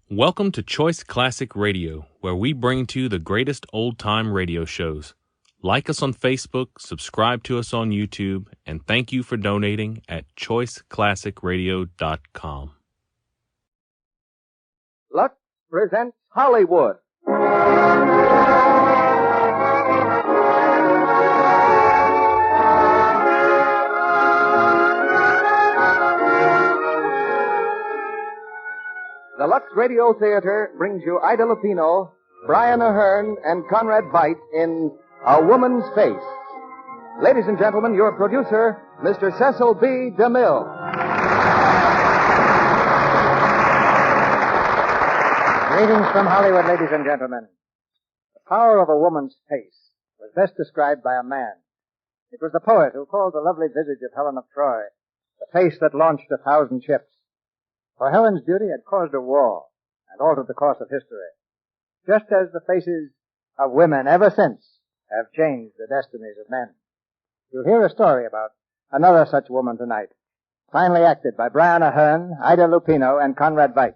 Welcome to Choice Classic Radio, where we bring to you the greatest old-time radio shows. Like us on Facebook, subscribe to us on YouTube, and thank you for donating at choiceclassicradio.com. Lux presents Hollywood. The Lux Radio Theater brings you Ida Lupino, Brian Ahern, and Conrad Veidt in A Woman's Face. Ladies and gentlemen, your producer, Mr. Cecil B. DeMille. Greetings from Hollywood, ladies and gentlemen. The power of a woman's face was best described by a man. It was the poet who called the lovely visage of Helen of Troy the face that launched 1,000 ships. For Helen's beauty had caused a war and altered the course of history, just as the faces of women ever since have changed the destinies of men. You'll hear a story about another such woman tonight, finally acted by Brian Ahern, Ida Lupino, and Conrad Veidt.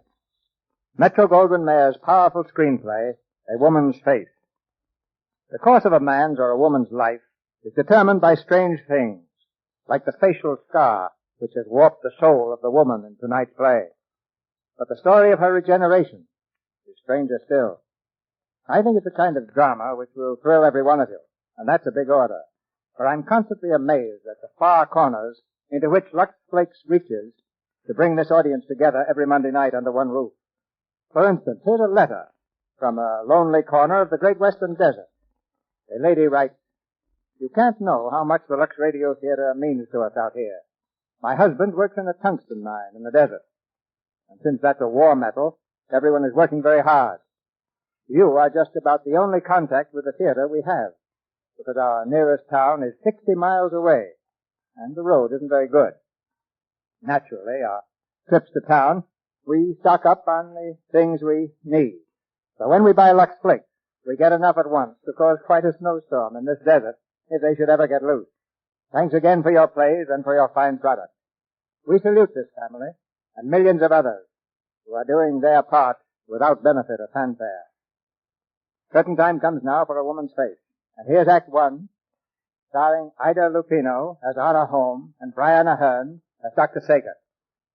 Metro-Goldwyn-Mayer's powerful screenplay, A Woman's Face. The course of a man's or a woman's life is determined by strange things, like the facial scar which has warped the soul of the woman in tonight's play. But the story of her regeneration is stranger still. I think it's a kind of drama which will thrill every one of you, and that's a big order, for I'm constantly amazed at the far corners into which Lux Flakes reaches to bring this audience together every Monday night under one roof. For instance, here's a letter from a lonely corner of the Great Western Desert. A lady writes, "You can't know how much the Lux Radio Theater means to us out here. My husband works in a tungsten mine in the desert. And since that's a war metal, everyone is working very hard. You are just about the only contact with the theater we have, because our nearest town is 60 miles away, and the road isn't very good. Naturally, our trips to town, we stock up on the things we need. So when we buy Lux Flakes, we get enough at once to cause quite a snowstorm in this desert if they should ever get loose. Thanks again for your plays and for your fine product. We salute this family and millions of others who are doing their part without benefit or fanfare." Curtain time comes now for A Woman's Face. And here's Act One, starring Ida Lupino as Anna Home and Brian Ahern as Dr. Sager.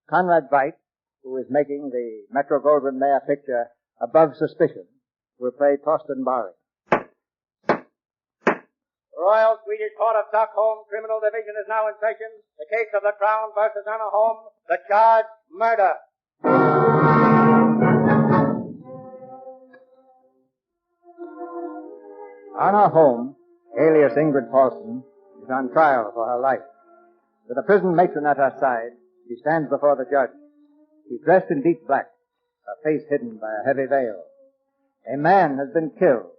Conrad Veidt, who is making the Metro-Goldwyn-Mayer picture Above Suspicion, will play Torsten Baring. Royal Swedish Court of Stockholm Criminal Division is now in session. The case of the Crown versus Anna Holm. The charge, murder. Anna Holm, alias Ingrid Paulson, is on trial for her life. With a prison matron at her side, she stands before the judge. She's dressed in deep black, her face hidden by a heavy veil. A man has been killed.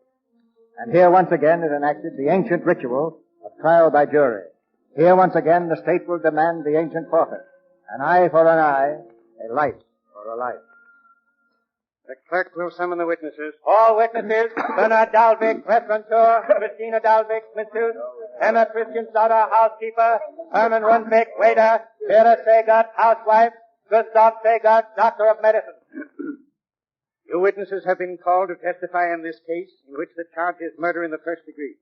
And here once again is enacted the ancient ritual of trial by jury. Here once again the state will demand the ancient forfeit. An eye for an eye, a life for a life. The clerk will summon the witnesses. All witnesses, Bernard Dalvik, restaurateur, Christina Dalvik, masseuse, Emma Christiansdottir, housekeeper, Herman Rundvik, waiter, Vera Sagart, housewife, Gustav Sagart, doctor of medicine. You witnesses have been called to testify in this case, in which the charge is murder in the first degree.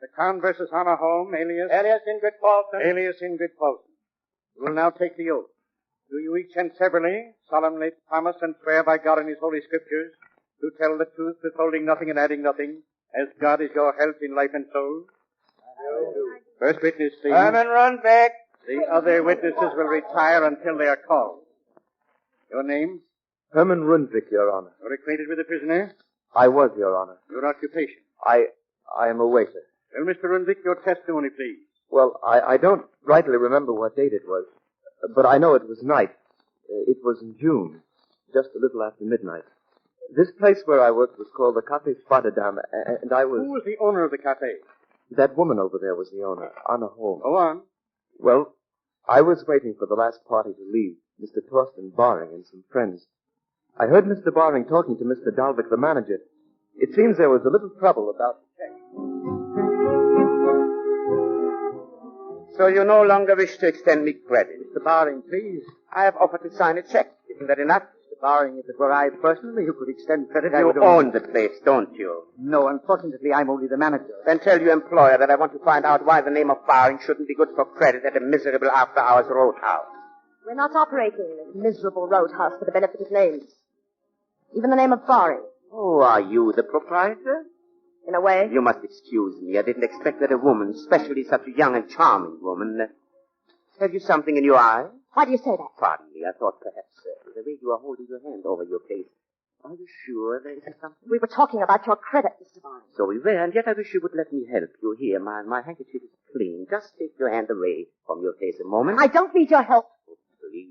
The Crown versus Anna Holm, alias Ingrid Paulson. Alias Ingrid Paulson. You will now take the oath. Do you each and severally, solemnly promise and swear by God and His Holy Scriptures to tell the truth, withholding nothing and adding nothing, as God is your health in life and soul? I do. First witness, please. Herman Rundvik. The other witnesses will retire until they are called. Your name? Herman Rundvik, Your Honor. You're acquainted with the prisoner? I was, Your Honor. Your occupation? I am a waiter. Well, Mr. Rundvik, your testimony, please. Well, I don't rightly remember what date it was, but I know it was night. It was in June, just a little after midnight. This place where I worked was called the Café Spartadam, and I was... Who was the owner of the cafe? That woman over there was the owner, Anna Holm. Go on. Well, I was waiting for the last party to leave, Mr. Torsten Baring and some friends. I heard Mr. Baring talking to Mr. Dalvik, the manager. It seems there was a little trouble about the check. So you no longer wish to extend me credit. Mr. Baring, please. I have offered to sign a check. Isn't that enough? Mr. Barring if it were I personally who could extend credit, I You would own the place, don't you? No, unfortunately, I'm only the manager. Then tell your employer that I want to find out why the name of Baring shouldn't be good for credit at a miserable after-hours roadhouse. We're not operating in a miserable roadhouse for the benefit of names. Even the name of Baring. Oh, are you the proprietor? In a way. You must excuse me. I didn't expect that a woman, especially such a young and charming woman, have you something in your eye? Why do you say that? Pardon me. I thought perhaps the way you are holding your hand over your face. Are you sure there isn't something? We were talking about your credit, Mr. Baring. So we were, and yet I wish you would let me help you. Here, my handkerchief is clean. Just take your hand away from your face a moment. I don't need your help. Oh, please.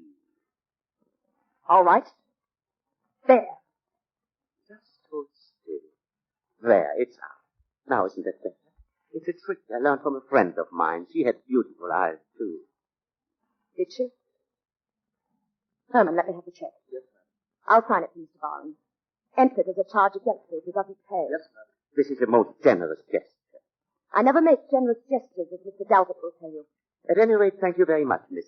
All right. There. Just hold still. There, it's out. Now, isn't that better? It's a trick I learned from a friend of mine. She had beautiful eyes, too. Did she? Herman, let me have the check. Yes, ma'am. I'll sign it for Mr. Baring. Enter it as a charge against me if he doesn't pay. Yes, ma'am. This is a most generous gesture. I never make generous gestures, as Mr. Dalvik will tell you. At any rate, thank you very much, Miss,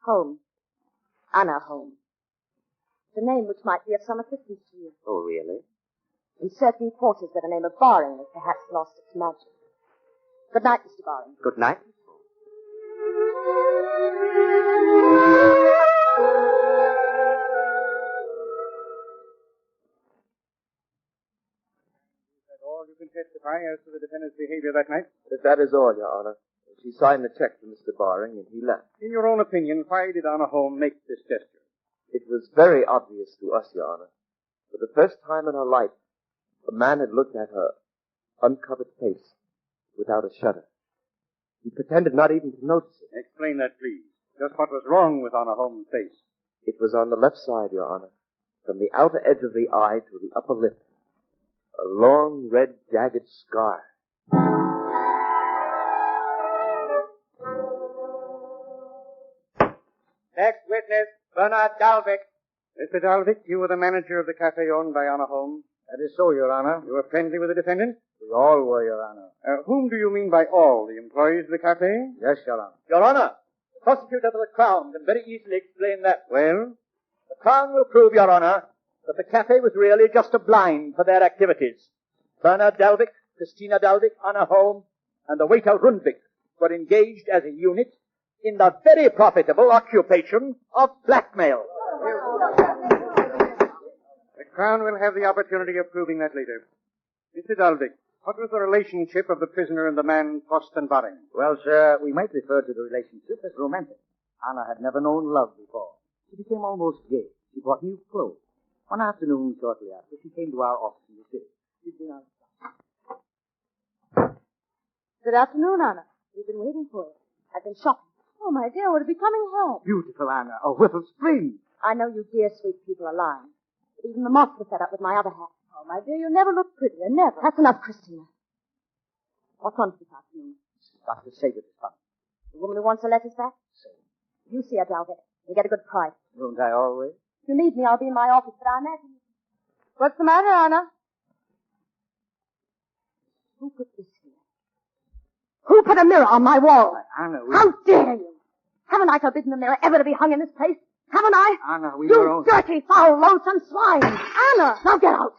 Holmes. Anna Holmes. It's a name which might be of some assistance to you. Oh, really? In certain quarters where the name of Baring has perhaps lost its magic. Good night, Mr. Baring. Good night. All you can testify as to the defendant's behavior that night? That is all, Your Honor. She signed the check for Mr. Baring, and he left. In your own opinion, why did Anna Holmes make this gesture? It was very obvious to us, Your Honor. For the first time in her life, a man had looked at her uncovered face without a shudder. He pretended not even to notice it. Explain that, please. Just what was wrong with Anna Holmes' face? It was on the left side, Your Honor, from the outer edge of the eye to the upper lip. A long, red, jagged scar. Next witness, Bernard Dalvik. Mr. Dalvik, you were the manager of the cafe owned by Anna Holmes. That is so, Your Honor. You were friendly with the defendant? We all were, Your Honor. Whom do you mean by all? The employees of the cafe? Yes, Your Honor. Your Honor, the prosecutor for the Crown can very easily explain that. Well? The Crown will prove, Your Honor, that the cafe was really just a blind for their activities. Bernard Dalvik, Christina Dalvik, Anna Holmes, and the waiter Rundvik were engaged as a unit in the very profitable occupation of blackmail. The Crown will have the opportunity of proving that later. Mr. Dalvik, what was the relationship of the prisoner and the man Torsten Baring? Well, sir, we might refer to the relationship as romantic. Anna had never known love before. She became almost gay. She bought new clothes. One afternoon, shortly after, she came to our office in the city. She'd been out. Good afternoon, Anna. We've been waiting for you. I've been shopping. Oh, my dear, we're becoming home. Beautiful Anna, a whiff of spring. I know you dear, sweet people are lying. But even the moths were fed up with my other hat. Oh, my dear, you never look prettier, never. That's enough, Christina. What's on this afternoon? Dr. Sager is coming. The woman who wants her letters back? You see her, Dalvik. You get a good price. Don't I always? If you need me, I'll be in my office, but I imagine... What's the matter, Anna? Who put this here? Who put a mirror on my wall? Anna, How dare you? Haven't I forbidden the mirror ever to be hung in this place? Haven't I? Anna, we You were all... dirty, foul, loathsome swine! Anna! Now get out!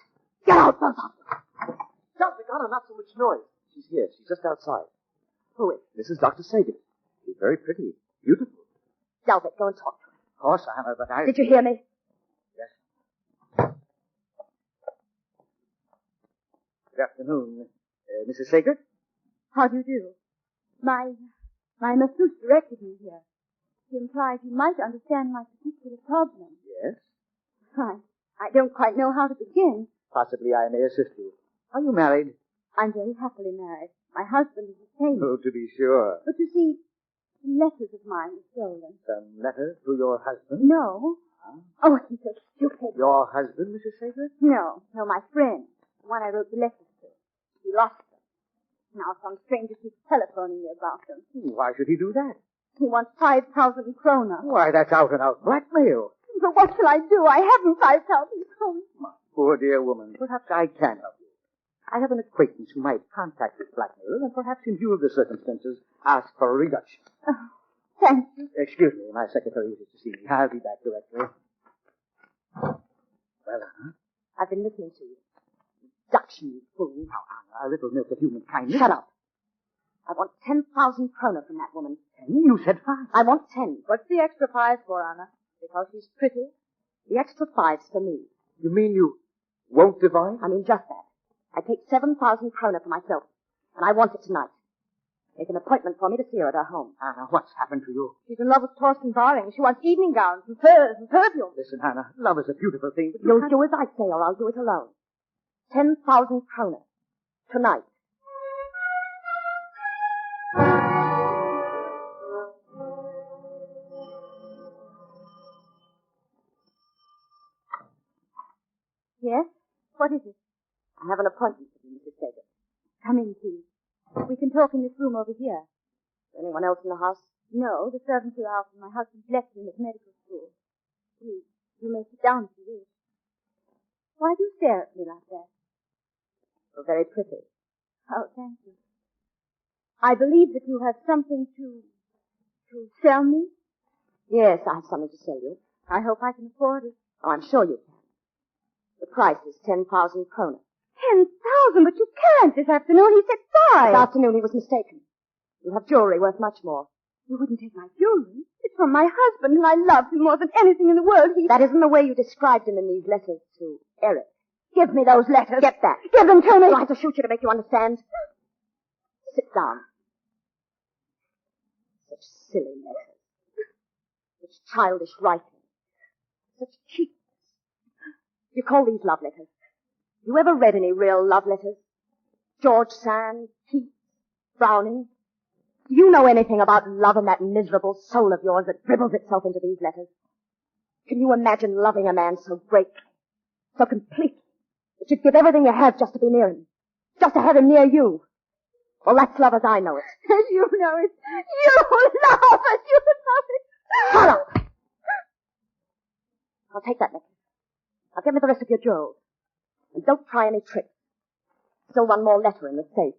Get out, both of you! Dalvik, Anna, not so much noise. She's here. She's just outside. Who is? Mrs. Dr. Sagan. She's very pretty. Beautiful. Dalvik, go and talk to her. Of course, Anna, but I... Did you hear me? Good afternoon. Mrs. Sager? How do you do? My masseuse directed me here. He implied you might understand my particular problem. Yes. I don't quite know how to begin. Possibly I may assist you. Are you married? I'm very happily married. My husband is a sailor. Oh, to be sure. But you see, some letters of mine were stolen. Some letter to your husband? No. Oh, he's so stupid. Your husband, Mrs. Sager? No, my friend. The one I wrote the letters to. He lost them. Now some stranger keeps telephoning me about them. Why should he do that? He wants 5,000 kroner. Why, that's out-and-out blackmail. But what shall I do? I haven't 5,000 kroner. My poor dear woman, perhaps I can help you. I have an acquaintance who might contact this blackmailer and perhaps in view of the circumstances ask for a reduction. Oh, thank you. Excuse me, my secretary wishes to see me. I'll be back directly. Well, Anna? I've been listening to you. Seduction, you fool. Now, Anna, a little milk of human kindness. Shut up. I want 10,000 kroner from that woman. 10? You said 5. I want 10. What's the extra 5 for, Anna? Because she's pretty? The extra 5's for me. You mean you won't divide? I mean just that. I take 7,000 kroner for myself, and I want it tonight. Make an appointment for me to see her at her home. Anna, what's happened to you? She's in love with Torsten Baring. She wants evening gowns and furs and perfume. Listen, Anna, love is a beautiful thing, but You'll do as I say, or I'll do it alone. 10,000 kroner. Tonight. Yes? What is it? I have an appointment with you, Mrs. Sager. Come in, please. We can talk in this room over here. Is anyone else in the house? No, the servants are out and my husband's lecturing at medical school. Please, you may sit down if you wish. Why do you stare at me like that? You're very pretty. Oh, thank you. I believe that you have something to sell me. Yes, I have something to sell you. I hope I can afford it. Oh, I'm sure you can. The price is 10,000 kroner. 10,000, but you can't. This afternoon he said 5. This afternoon he was mistaken. You have jewelry worth much more. You wouldn't take my jewelry. It's from my husband, and I love him more than anything in the world. That isn't the way you described him in these letters to Eric. Give me those letters. Get that. Give them to me. Do I have to shoot you to make you understand? Sit down. Such silly letters. Such childish writing. Such cheapness. You call these love letters? You ever read any real love letters? George Sand, Keats, Browning? Do you know anything about love and that miserable soul of yours that dribbles itself into these letters? Can you imagine loving a man so greatly, so completely, that you'd give everything you have just to be near him? Just to have him near you? Well, that's love as I know it. As you know it. You love as you know it. Shut up! I'll take that necklace. Now give me the rest of your jewels. And don't try any tricks. Still one more letter in the safe.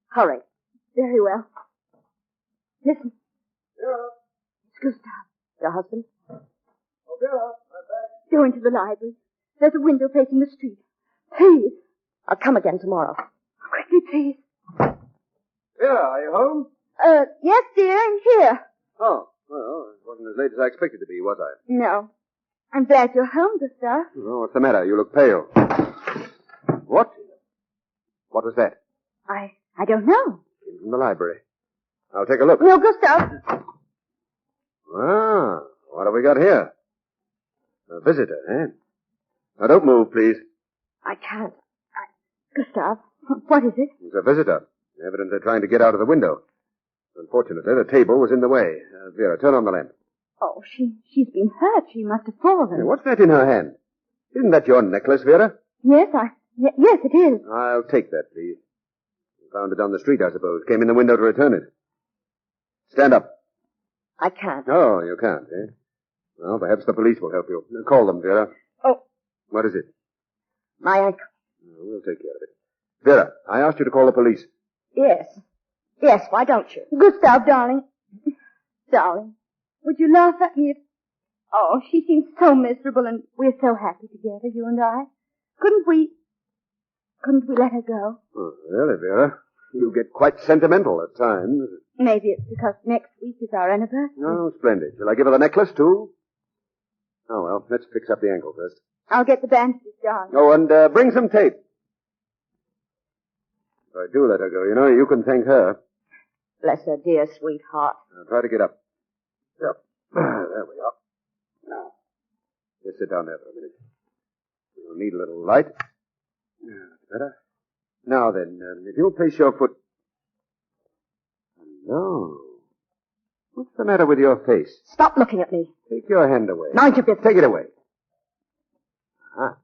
Hurry. Very well. Listen. Vera. It's Gustav. Your husband? Oh, Vera, I'm back. Go into the library. There's a window facing the street. Please. I'll come again tomorrow. Quickly, please. Vera, are you home? Yes, dear, I'm here. Oh, well, it wasn't as late as I expected to be, was I? No. I'm glad you're home, Gustav. Oh, what's the matter? You look pale. What? What was that? I don't know. Came from the library. I'll take a look. No, Gustav. Ah, what have we got here? A visitor, eh? Now, don't move, please. I can't. Gustav, what is it? It's a visitor, evidently trying to get out of the window. Unfortunately, the table was in the way. Vera, turn on the lamp. Oh, she's been hurt. She must have fallen. Hey, what's that in her hand? Isn't that your necklace, Vera? Yes, yes, it is. I'll take that, please. You found it on the street, I suppose. Came in the window to return it. Stand up. I can't. Oh, you can't, eh? Well, perhaps the police will help you. Call them, Vera. Oh. What is it? My ankle. We'll take care of it. Vera, I asked you to call the police. Yes. Yes, why don't you? Gustav, darling. Darling, would you laugh at me if... Oh, she seems so miserable and we're so happy together, you and I. Couldn't we let her go? Oh, really, Vera? You get quite sentimental at times. Maybe it's because next week is our anniversary. Oh, splendid. Shall I give her the necklace, too? Oh, well, let's fix up the ankle first. I'll get the bandages, darling. Oh, and bring some tape. If I do let her go, you know, you can thank her. Bless her dear sweetheart. Now, try to get up. Yep. There we are. Now, just sit down there for a minute. You'll need a little light. That's better. Now then, if you'll place your foot... No. What's the matter with your face? Stop looking at me. Take your hand away. Mind your business. Take it away. Ah.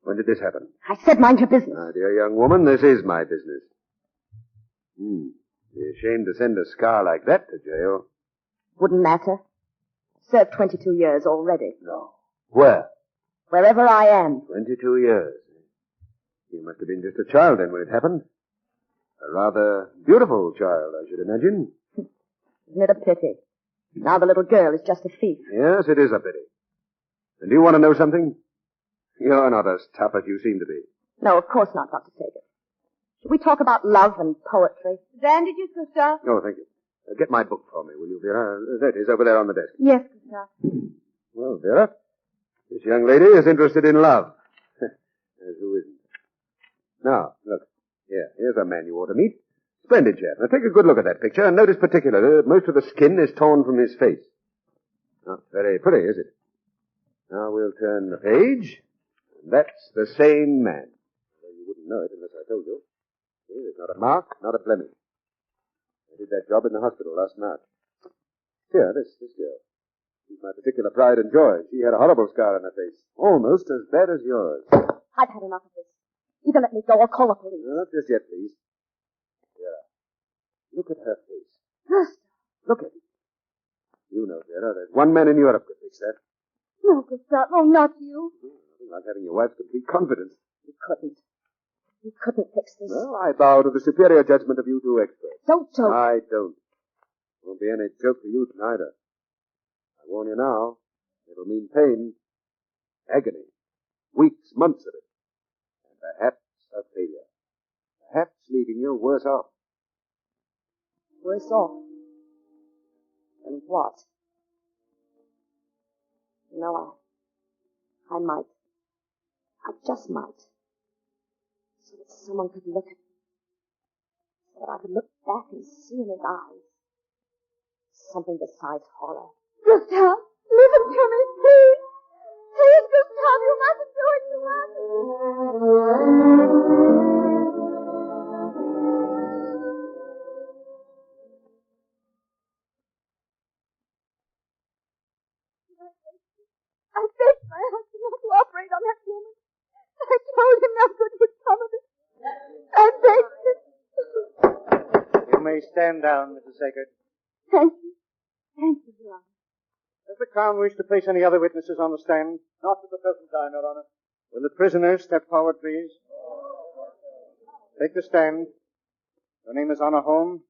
When did this happen? I said mind your business. My dear young woman, this is my business. Be ashamed to send a scar like that to jail. Wouldn't matter. Served 22 years already. No. Where? Wherever I am. 22 years. You must have been just a child then when it happened. A rather beautiful child, I should imagine. Isn't it a pity? Now the little girl is just a thief. Yes, it is a pity. And do you want to know something? You're not as tough as you seem to be. No, of course not, Dr. Sager. Should we talk about love and poetry? Bandages, Gustav? Oh, thank you. Get my book for me, will you, Vera? There it is, over there on the desk. Yes, Gustav. Well, Vera, this young lady is interested in love. Who isn't? Now, look. Here's a man you ought to meet. Splendid chap. Now, take a good look at that picture, and notice particularly that most of the skin is torn from his face. Not very pretty, is it? Now, we'll turn the page. And that's the same man. Well, you wouldn't know it unless I told you. See, there's not a mark, not a blemish. I did that job in the hospital last March. Here, this girl. She's my particular pride and joy. She had a horrible scar on her face. Almost as bad as yours. I've had enough of this. Either let me go or call the police. No, not just yet, please. Vera, look at her face. Gustav. Look at it. You know, Vera, there's one man in Europe could fix that. No, Gustav. Oh, not you. Nothing like having your wife's complete confidence. You couldn't. You couldn't fix this. Well, I bow to the superior judgment of you two experts. Don't joke. I don't. Won't be any joke for you neither. I warn you now, it'll mean pain, agony, weeks, months of it, and perhaps a failure. Perhaps leaving you worse off. Worse off. And what? You know, I might. I just might. So that someone could look at me. So that I could look back and see in his eyes something besides horror. Gustav, listen to me, please. Please, Gustav, you mustn't do it to us. I begged my husband not to operate on that woman. I told him no good would come of it. I begged him. You may stand down, Mrs. Sager. Thank you. Thank you, Your Honor. Does the Crown wish to place any other witnesses on the stand? Not at the present time, Your Honor. Will the prisoner step forward, please? Take the stand. Your name is Anna Holm.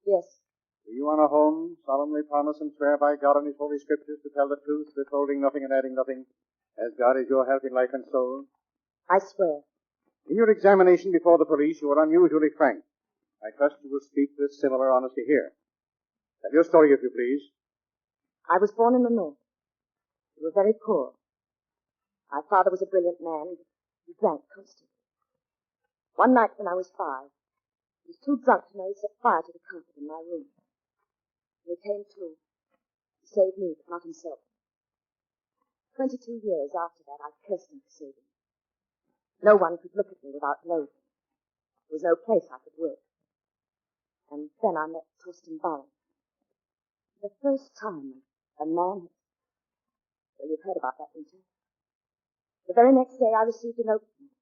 Yes. Do you, Anna Holm, solemnly promise and swear by God and His Holy Scriptures to tell the truth, withholding nothing and adding nothing, as God is your help in life and soul? I swear. In your examination before the police, you were unusually frank. I trust you will speak with similar honesty here. Tell your story, if you please. I was born in the North. We were very poor. My father was a brilliant man. He drank constantly. One night when I was 5, he was too drunk to know he set fire to the carpet in my room. When he came to, he saved me, but not himself. 22 years after that, I cursed him for saving me. No one could look at me without loathing. There was no place I could work. And then I met Torsten Barren. The first time a man... Well, you've heard about that, haven't you? The very next day I received a note from him,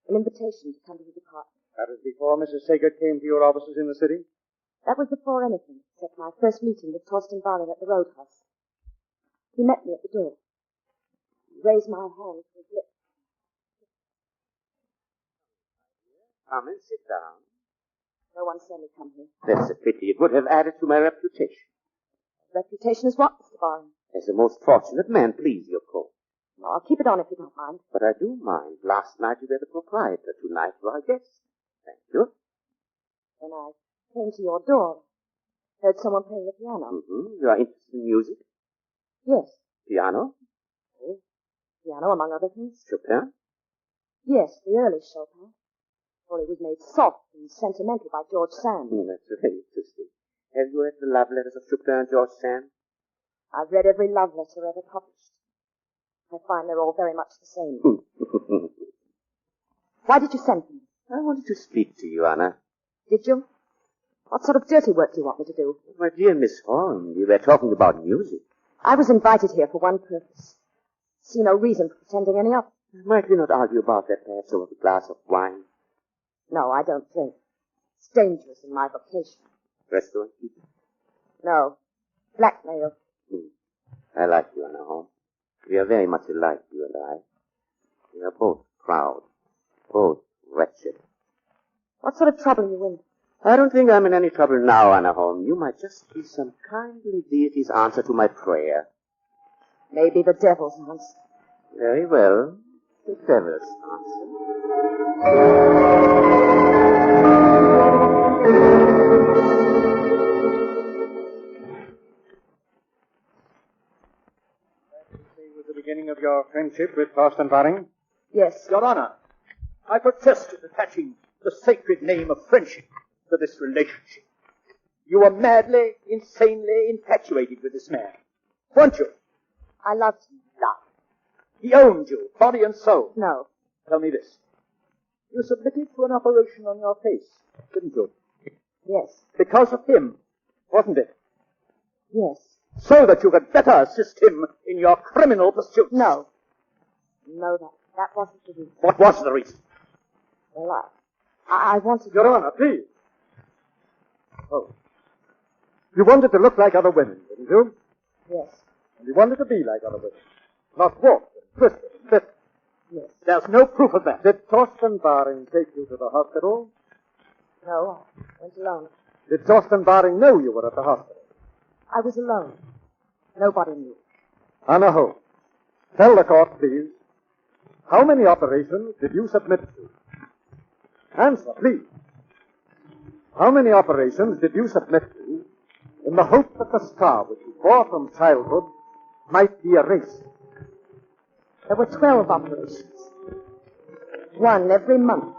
an invitation to come to his apartment. That was before Mrs. Sager came to your offices in the city? That was before anything, except my first meeting with Torsten Barren at the roadhouse. He met me at the door. He raised my hand to his lips. Come and sit down. No one saw me come here. That's a pity. It would have added to my reputation. Reputation is what, Mr. Barren? As the most fortunate man, please, your court. No, I'll keep it on if you don't mind. But I do mind. Last night you were the proprietor. Tonight you are a guest. Thank you. When I came to your door, heard someone playing the piano. Mm-hmm. You are interested in music? Yes. Piano? Oh, piano, among other things. Chopin? Yes, the early Chopin. Before he was made soft and sentimental by George Sand. That's very interesting. Have you read the love letters of Chopin and George Sand? I've read every love letter ever published. I find they're all very much the same. Why did you send me? I wanted to speak to you, Anna. Did you? What sort of dirty work do you want me to do? My dear Miss Holm, we were talking about music. I was invited here for one purpose. See no reason for pretending any other. Might we not argue about that perhaps over a glass of wine? No, I don't drink. It's dangerous in my vocation. Restaurant? No. Blackmail. I like you, Anna Holm. We are very much alike, you and I. We are both proud. Both wretched. What sort of trouble are you in? I don't think I'm in any trouble now, Anna Holm. You might just be some kindly deity's answer to my prayer. Maybe the devil's answer. Very well. The devil's answer. Was the beginning of your friendship with Thorsten Waring? Yes. Your Honor, I protest at attaching the sacred name of friendship to this relationship. You were madly, insanely infatuated with this man, weren't you? I loved him. Now, he owned you, body and soul. No. Tell me this. You submitted to an operation on your face, didn't you? Yes. Because of him, wasn't it? Yes. So that you could better assist him in your criminal pursuits. No. No, that wasn't the reason. What was the reason? Well, I wanted... Your Honor, please. Oh. You wanted to look like other women, didn't you? Yes. And you wanted to be like other women. Not walk and twist and flip. Yes. There's no proof of that. Did Thorsten Waring take you to the hospital? No, I went alone. Did Thorsten Waring know you were at the hospital? I was alone. Nobody knew. Anna Holmes, tell the court, please, how many operations did you submit to? Answer, please. How many operations did you submit to in the hope that the scar which you bore from childhood might be erased? There were 12 operations. One every month.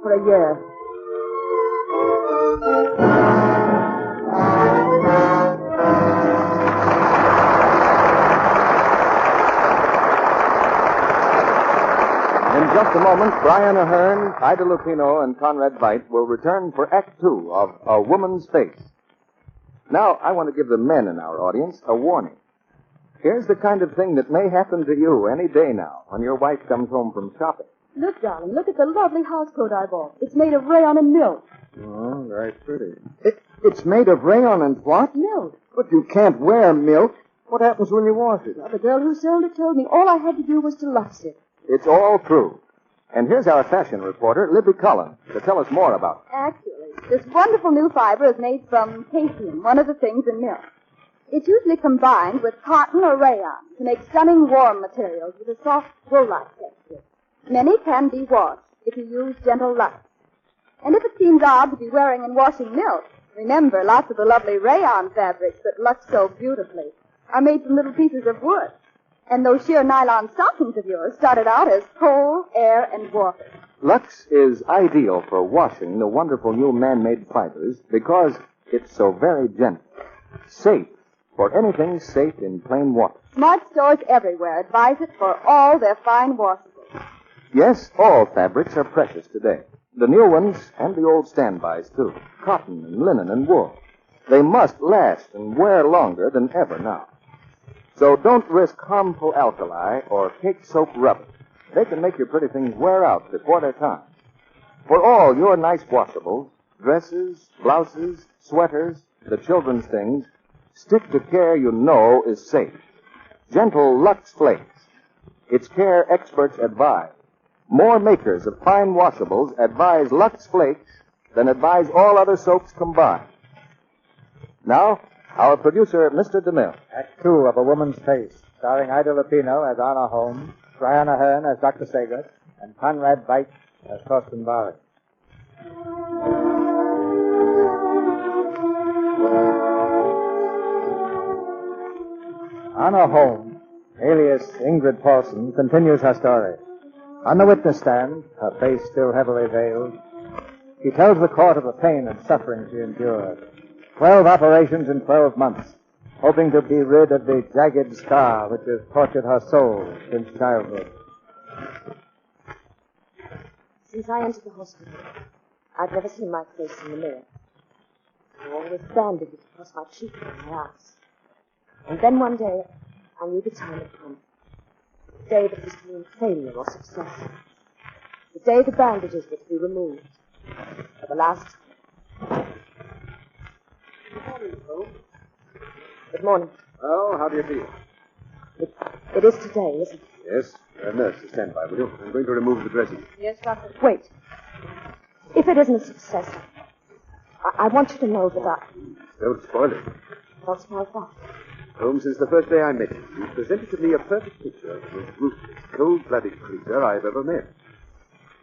For a year. In just a moment, Brian Ahern, Ida Lupino, and Conrad Veidt will return for Act Two of A Woman's Face. Now, I want to give the men in our audience a warning. Here's the kind of thing that may happen to you any day now when your wife comes home from shopping. Look, darling, look at the lovely housecoat I bought. It's made of rayon and milk. Oh, very pretty. It's made of rayon and what? Milk. But you can't wear milk. What happens when you wash it? Well, the girl who sold it told me all I had to do was to lux it. It's all true. And here's our fashion reporter, Libby Cullen, to tell us more about it. Actually, this wonderful new fiber is made from casein, one of the things in milk. It's usually combined with cotton or rayon to make stunning warm materials with a soft wool-like texture. Many can be washed if you use gentle lux. And if it seems odd to be wearing and washing milk, remember lots of the lovely rayon fabrics that lux so beautifully are made from little pieces of wood. And those sheer nylon stockings of yours started out as coal, air, and water. Lux is ideal for washing the wonderful new man-made fibers because it's so very gentle. Safe for anything safe in plain water. Smart stores everywhere advise it for all their fine washables. Yes, all fabrics are precious today. The new ones and the old standbys, too. Cotton and linen and wool. They must last and wear longer than ever now. So don't risk harmful alkali or cake soap rubber. They can make your pretty things wear out before their time. For all your nice washables, dresses, blouses, sweaters, the children's things, stick to care you know is safe. Gentle Lux Flakes. It's care experts advise. More makers of fine washables advise Lux Flakes than advise all other soaps combined. Now, our producer, Mr. DeMille. Act Two of A Woman's Face, starring Ida Lupino as Anna Holmes, Brian Ahern as Dr. Sager, and Conrad Veidt as Thorsten Waring. Anna Holmes, alias Ingrid Paulson, continues her story. On the witness stand, her face still heavily veiled, she tells the court of the pain and suffering she endured. 12 operations in 12 months, hoping to be rid of the jagged scar which has tortured her soul since childhood. Since I entered the hospital, I've never seen my face in the mirror. I always bandaged across my cheek and my eyes. And then one day, I knew the time had come. The day that was to mean failure or success. The day the bandages were to be removed. For the last time. Good morning, Holmes. Good morning. Oh, how do you feel? It is today, isn't it? Yes. Nurse, stand by, will you? I'm going to remove the dressing. Yes, Doctor. Wait. If it isn't a success, I want you to know that Don't spoil it. Don't spoil that. Holmes, since the first day I met you, you presented to me a perfect picture of the most ruthless, cold-blooded creature I've ever met.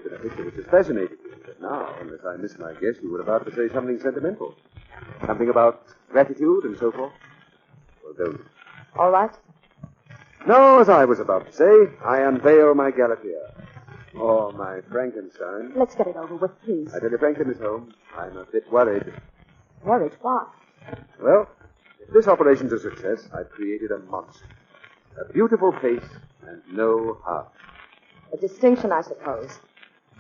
It's a picture which has fascinated me, but now, unless I miss my guess, you were about to say something sentimental. Something about gratitude and so forth. Well, don't. All right. No, as I was about to say, I unveil my Galatea. Or my Frankenstein. Let's get it over with, please. I tell you frankly, Miss Holmes, I'm a bit worried. Worried? Why? Well, if this operation's a success, I've created a monster. A beautiful face and no heart. A distinction, I suppose.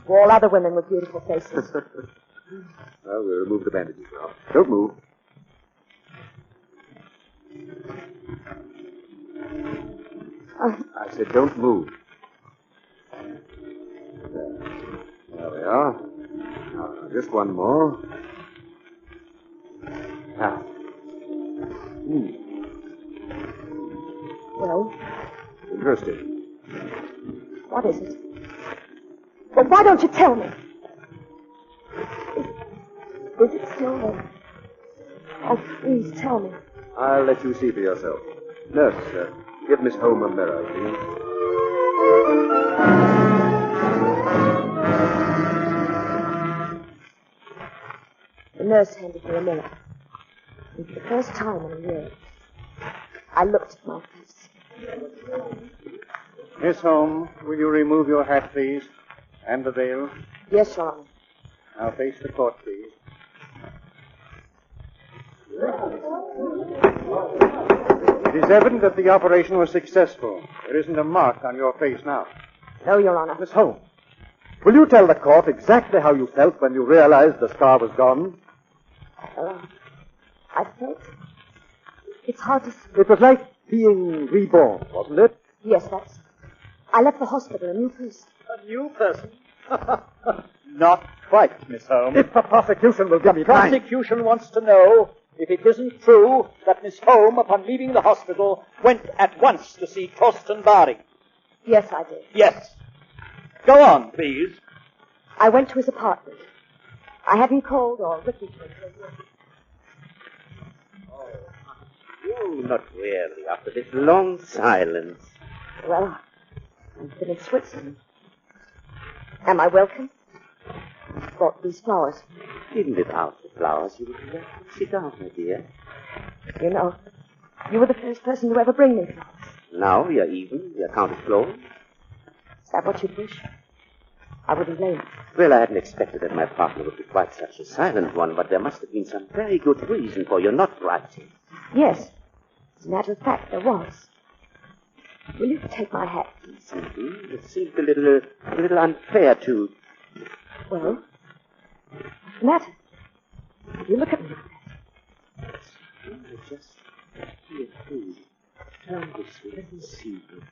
For all other women with beautiful faces. Well, we'll remove the bandages now. Don't move. I said don't move. There we are. Now, just one more. Ah. Well? Interesting. What is it? Well, why don't you tell me? Is it still there? Oh, please tell me. I'll let you see for yourself. Nurse, give Miss Holmes a mirror, please. The nurse handed me a mirror. And for the first time in a year, I looked at my face. Miss Holmes, will you remove your hat, please? And the veil? Yes, Your Honor. Now face the court, please. It is evident that the operation was successful. There isn't a mark on your face now. No, Your Honor. Miss Holmes, will you tell the court exactly how you felt when you realized the scar was gone? I felt... It's hard to say. It was like being reborn, wasn't it? Yes, that's... I left the hospital a new person. A new person? Not quite, Miss Holmes. If the prosecution will give me The prosecution wants to know if it isn't true that Miss Holmes, upon leaving the hospital, went at once to see Torsten Baring. Yes, I did. Yes. Go on, please. I went to his apartment. I hadn't called or written to him. Oh, not really, after this long silence. Well, I've been in Switzerland. Am I welcome? I brought these flowers. Even without the flowers, you would be welcome. Sit down, my dear. You know, you were the first person to ever bring me flowers. Now we are even. The account is closed. Is that what you'd wish? I wouldn't blame you. Well, I hadn't expected that my partner would be quite such a silent one, but there must have been some very good reason for your not writing. Yes. As a matter of fact, there was. Will you take my hat, please? Mm-hmm. It seemed a little unfair to... Well, what's the matter? You look at me like that. I just here, please. Turn this way. Let me see you.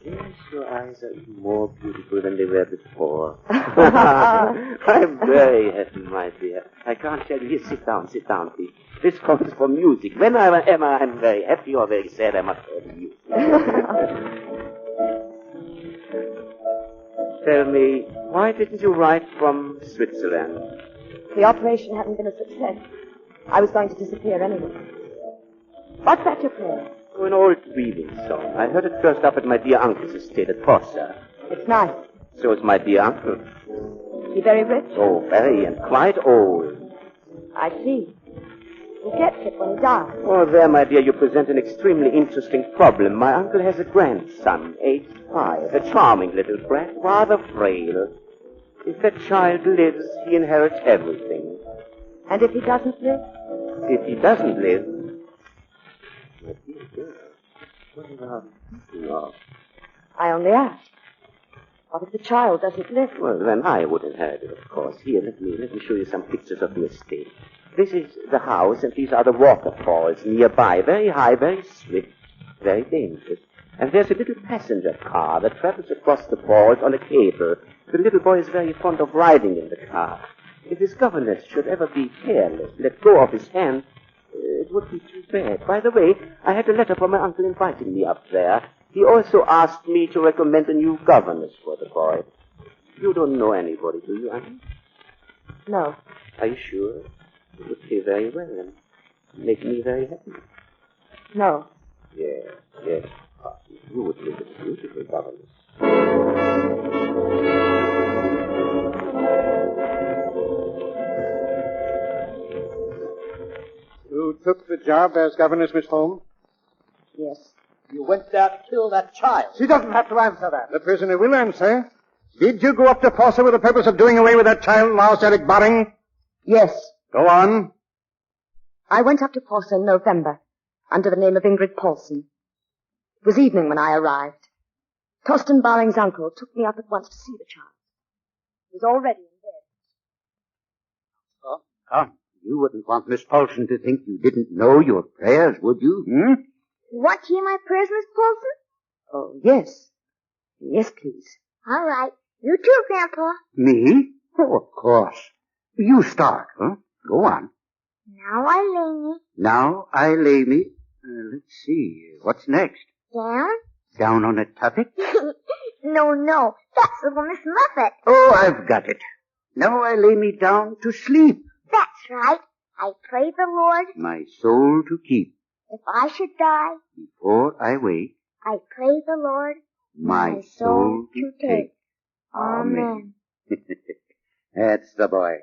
Yes, your eyes are even more beautiful than they were before. I'm very happy, my dear. I can't tell you. Here, sit down, please. This comes for music. When I'm very happy or very sad, I must hear music. Tell me, why didn't you write from Switzerland? The operation hadn't been a success. I was going to disappear anyway. What's that you're playing? Oh, an old weaving song. I heard it first up at my dear uncle's estate at Porsa. It's nice. So is my dear uncle. Is he very rich? Oh, very, and quite old. I see. Who gets it when he dies? Oh, there, my dear, you present an extremely interesting problem. My uncle has a grandson, aged 5, a charming little brat, rather frail. If that child lives, he inherits everything. And if he doesn't live? If he doesn't live... My dear girl, what are you thinking of? I only ask. What if the child doesn't live? Well, then I would inherit it, of course. Here, let me show you some pictures of the estate. This is the house, and these are the waterfalls nearby. Very high, very swift, very dangerous. And there's a little passenger car that travels across the falls on a cable. The little boy is very fond of riding in the car. If his governess should ever be careless, let go of his hand, it would be too bad. By the way, I had a letter from my uncle inviting me up there. He also asked me to recommend a new governess for the boy. You don't know anybody, do you, Annie? No. Are you sure? It would pay very well and make me very happy. No. Yes. You would make a beautiful governess. You took the job as governess, Miss Holmes? Yes. You went there to kill that child. She doesn't have to answer that. The prisoner will answer. Did you go up to Fossa with the purpose of doing away with that child, Lars Eric Baring? Yes. Go on. I went up to Fossa in November under the name of Ingrid Paulson. It was evening when I arrived. Torsten Baring's uncle took me up at once to see the child. He was already in bed. Come. You wouldn't want Miss Paulson to think you didn't know your prayers, would you? You want to hear my prayers, Miss Paulson? Oh, yes. Yes, please. All right. You too, Grandpa. Me? Oh, of course. You start, huh? Go on. Now I lay me Now I lay me. Let's see. What's next? down. Down on a tuffet? No. That's little Miss Muffet. Oh, I've got it. Now I lay me down to sleep. That's right. I pray the Lord. My soul to keep. If I should die, Before I wake, I pray the Lord. my soul to take. Amen. That's the boy.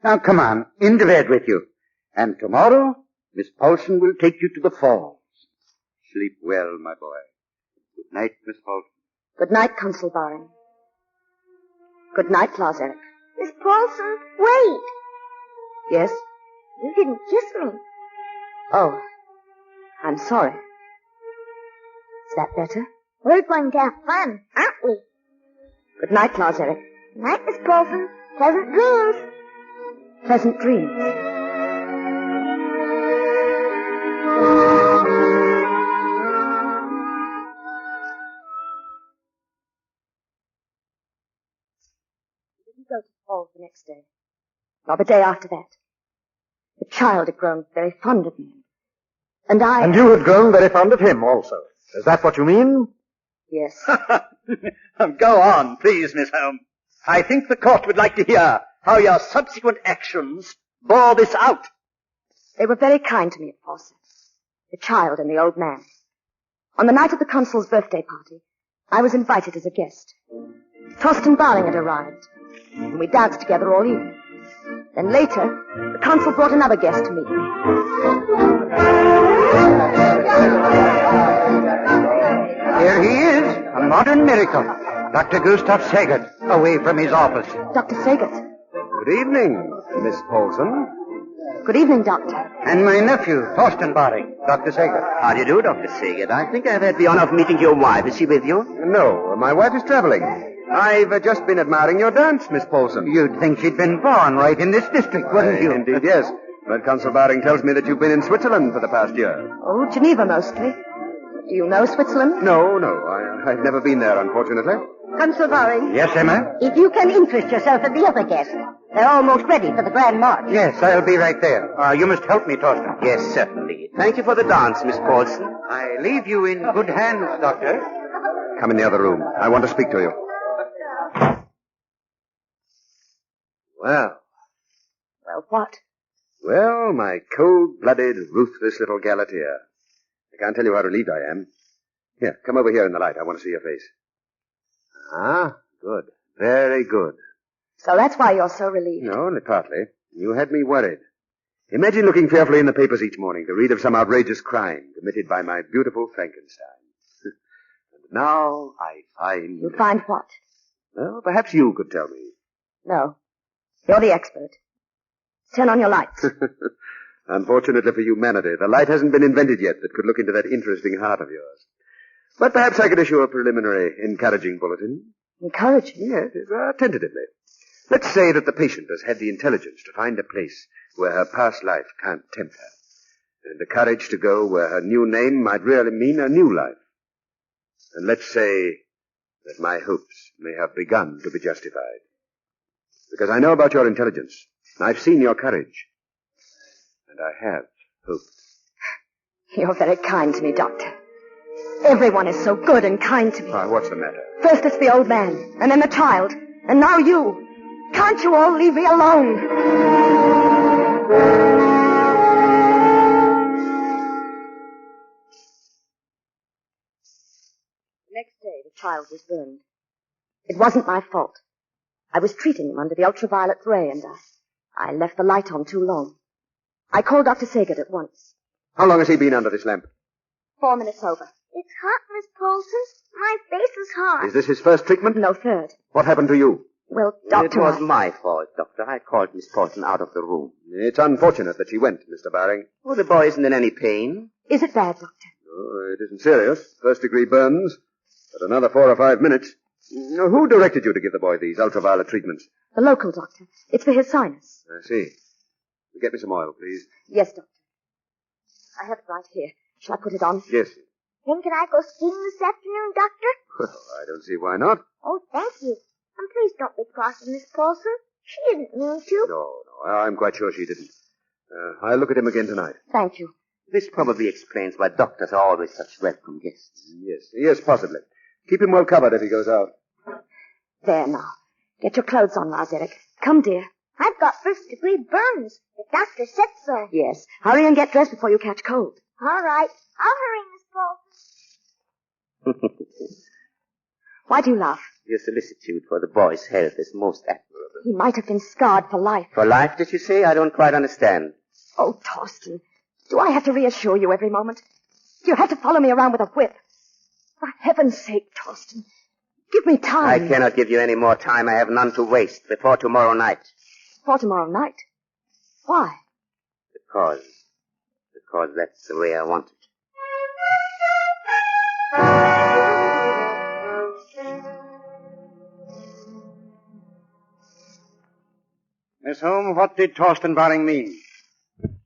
Now come on, into bed with you. And tomorrow, Miss Paulson will take you to the falls. Sleep well, my boy. Good night, Miss Paulson. Good night, Consul Baring. Good night, Lars Eric. Miss Paulson, wait. Yes? You didn't kiss me. Oh, I'm sorry. Is that better? We're going to have fun, aren't we? Good night, Lars Eric. Night, Miss Paulson. Pleasant dreams. Pleasant dreams. We didn't go to the falls the next day, nor the day after that. The child had grown very fond of me. And I... And you had grown very fond of him also. Is that what you mean? Yes. Go on, please, Miss Holmes. I think the court would like to hear how your subsequent actions bore this out. They were very kind to me at Fossa, the child and the old man. On the night of the consul's birthday party, I was invited as a guest. Torsten Baring had arrived, and we danced together all evening. Then later, the consul brought another guest to meet me. Here he is, a modern miracle. Dr. Gustav Saget, away from his office. Dr. Saget. Good evening, Miss Paulson. Good evening, Doctor. And my nephew, Torsten Baring, Dr. Saget. How do you do, Dr. Saget? I think I've had the honor of meeting your wife. Is she with you? No, my wife is traveling. I've just been admiring your dance, Miss Paulson. You'd think she'd been born right in this district, wouldn't you? Indeed, yes. But Consul Baring tells me that you've been in Switzerland for the past year. Oh, Geneva mostly. Do you know Switzerland? No. I've never been there, unfortunately. Consul Baring, Yes, Emma? if you can interest yourself in the other guests. They're almost ready for the grand march. Yes, I'll be right there. You must help me, Torsten. Yes, certainly. Thank you for the dance, Miss Paulson. I leave you in good hands, Doctor. Come in the other room. I want to speak to you. Well, Well, what? Well, my cold-blooded, ruthless little Galatea. I can't tell you how relieved I am. Here, come over here in the light. I want to see your face. Ah, good. Very good. So that's why you're so relieved. No, only partly. You had me worried. Imagine looking fearfully in the papers each morning to read of some outrageous crime committed by my beautiful Frankenstein. And now I find... You find what? Well, perhaps you could tell me. No. You're the expert. Turn on your lights. Unfortunately for humanity, the light hasn't been invented yet that could look into that interesting heart of yours. But perhaps I could issue a preliminary encouraging bulletin. Encouraging? Yes, tentatively. Let's say that the patient has had the intelligence to find a place where her past life can't tempt her, and the courage to go where her new name might really mean a new life. And let's say that my hopes may have begun to be justified. Because I know about your intelligence, and I've seen your courage, and I have hope. You're very kind to me, Doctor. Everyone is so good and kind to me. What's the matter? First it's the old man, and then the child, and now you. Can't you all leave me alone? child was burned. It wasn't my fault. I was treating him under the ultraviolet ray, and I left the light on too long. I called Dr. Saget at once. How long has he been under this lamp? 4 minutes over. It's hot, Miss Paulson. My face is hot. Is this his first treatment? No, third. What happened to you? Well, Doctor... It was my fault, Doctor. I called Miss Paulson out of the room. It's unfortunate that she went, Mr. Baring. Oh, the boy isn't in any pain. Is it bad, Doctor? Oh, it isn't serious. First-degree burns. But another 4 or 5 minutes. Who directed you to give the boy these ultraviolet treatments? The local doctor. It's for his sinus. I see. Get me some oil, please. Yes, Doctor. I have it right here. Shall I put it on? Yes. Then can I go skiing this afternoon, Doctor? Well, I don't see why not. Oh, thank you. And please don't be cross with Miss Paulson. She didn't mean to. No, I'm quite sure she didn't. I'll look at him again tonight. Thank you. This probably explains why doctors are always such welcome guests. Yes, possibly. Keep him well covered if he goes out. There now. Get your clothes on, Lazarek. Come, dear. I've got first-degree burns. The doctor said so. Yes. Hurry and get dressed before you catch cold. All right. I'll hurry, Miss Paulson. Why do you laugh? Your solicitude for the boy's health is most admirable. He might have been scarred for life. For life, did you say? I don't quite understand. Oh, Torsten. Do I have to reassure you every moment? Do you have to follow me around with a whip? For heaven's sake, Torsten. Give me time. I cannot give you any more time. I have none to waste before tomorrow night. For tomorrow night? Why? Because that's the way I want it. Miss Holmes, what did Torsten Baring mean?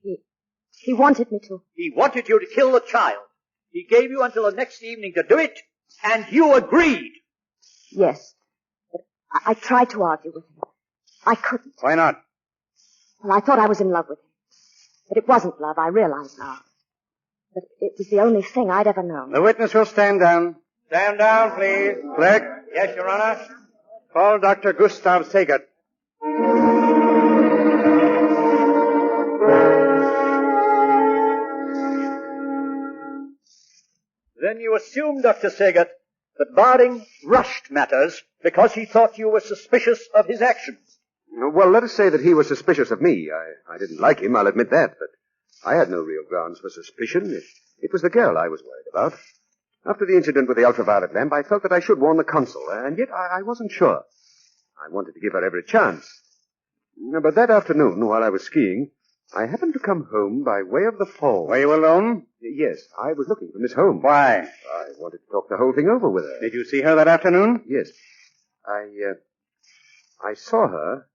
He wanted me to. He wanted you to kill the child. He gave you until the next evening to do it, and you agreed. Yes. But I tried to argue with him. I couldn't. Why not? Well, I thought I was in love with him. But it wasn't love, I realize now. But it was the only thing I'd ever known. The witness will stand down. Stand down, please. Clerk. Yes, Your Honor. Call Dr. Gustav Saget. Then you assume, Dr. Saget, that Baring rushed matters because he thought you were suspicious of his actions. Well, let us say that he was suspicious of me. I didn't like him, I'll admit that, but I had no real grounds for suspicion. It was the girl I was worried about. After the incident with the ultraviolet lamp, I felt that I should warn the consul, and yet I wasn't sure. I wanted to give her every chance. But that afternoon, while I was skiing, I happened to come home by way of the fall. Were you alone? Yes, I was looking for Miss Holmes. Why? I wanted to talk the whole thing over with her. Did you see her that afternoon? Yes. I saw her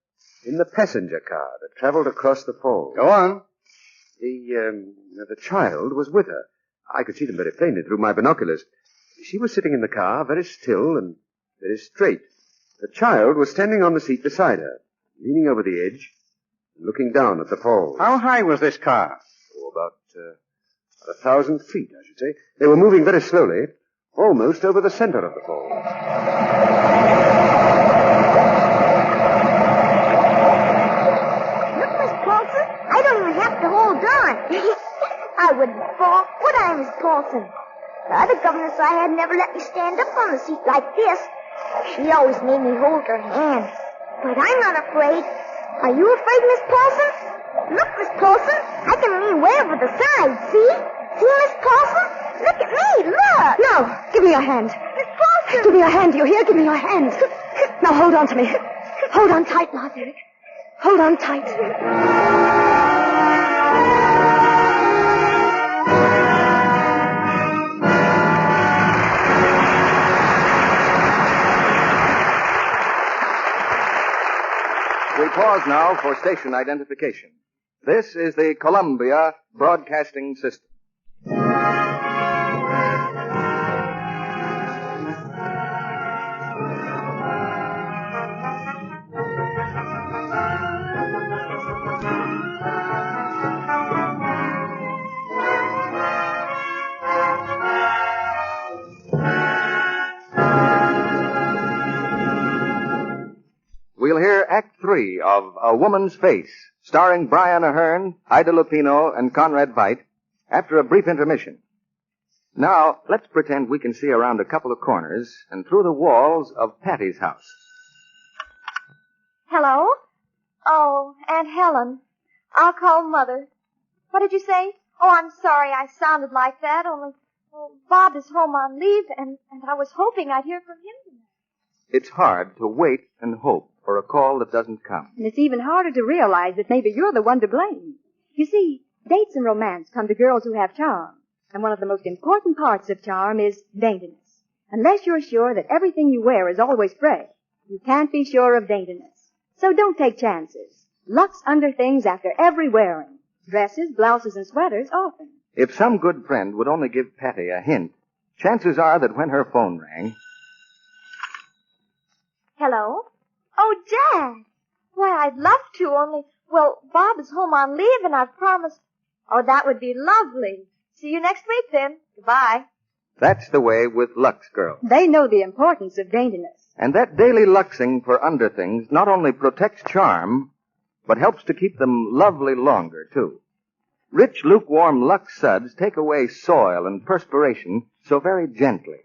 in the passenger car that traveled across the fall. Go on. The child was with her. I could see them very plainly through my binoculars. She was sitting in the car, very still and very straight. The child was standing on the seat beside her, leaning over the edge and looking down at the falls. How high was this car? Oh, about 1,000 feet, I should say. They were moving very slowly, almost over the center of the falls. Look, Miss Paulson, I don't even have to hold on. I wouldn't fall, would I, Miss Paulson? The other governess I had never let me stand up on the seat like this. She always made me hold her hand. But I'm not afraid. Are you afraid, Miss Paulson? Look, Miss Paulson, I can lean way over the side, see? See, Miss Paulson? Look at me, look! No, give me your hand. Miss Paulson! Give me your hand, do you hear? Give me your hand. Now hold on to me. Hold on tight, Lazarek. Hold on tight. We pause now for station identification. This is the Columbia Broadcasting System. We'll hear Act 3 of A Woman's Face, starring Brian Ahern, Ida Lupino, and Conrad Veidt, after a brief intermission. Now, let's pretend we can see around a couple of corners and through the walls of Patty's house. Hello? Oh, Aunt Helen. I'll call Mother. What did you say? Oh, I'm sorry I sounded like that, only Bob is home on leave, and I was hoping I'd hear from him tonight. It's hard to wait and hope for a call that doesn't come. And it's even harder to realize that maybe you're the one to blame. You see, dates and romance come to girls who have charm. And one of the most important parts of charm is daintiness. Unless you're sure that everything you wear is always fresh, you can't be sure of daintiness. So don't take chances. Lux underthings after every wearing. Dresses, blouses, and sweaters often. If some good friend would only give Patty a hint, chances are that when her phone rang... Hello? Oh, Dad. Why, I'd love to, only, well, Bob is home on leave and I've promised. Oh, that would be lovely. See you next week then. Goodbye. That's the way with Lux girls. They know the importance of daintiness. And that daily luxing for underthings not only protects charm, but helps to keep them lovely longer, too. Rich, lukewarm Lux suds take away soil and perspiration so very gently,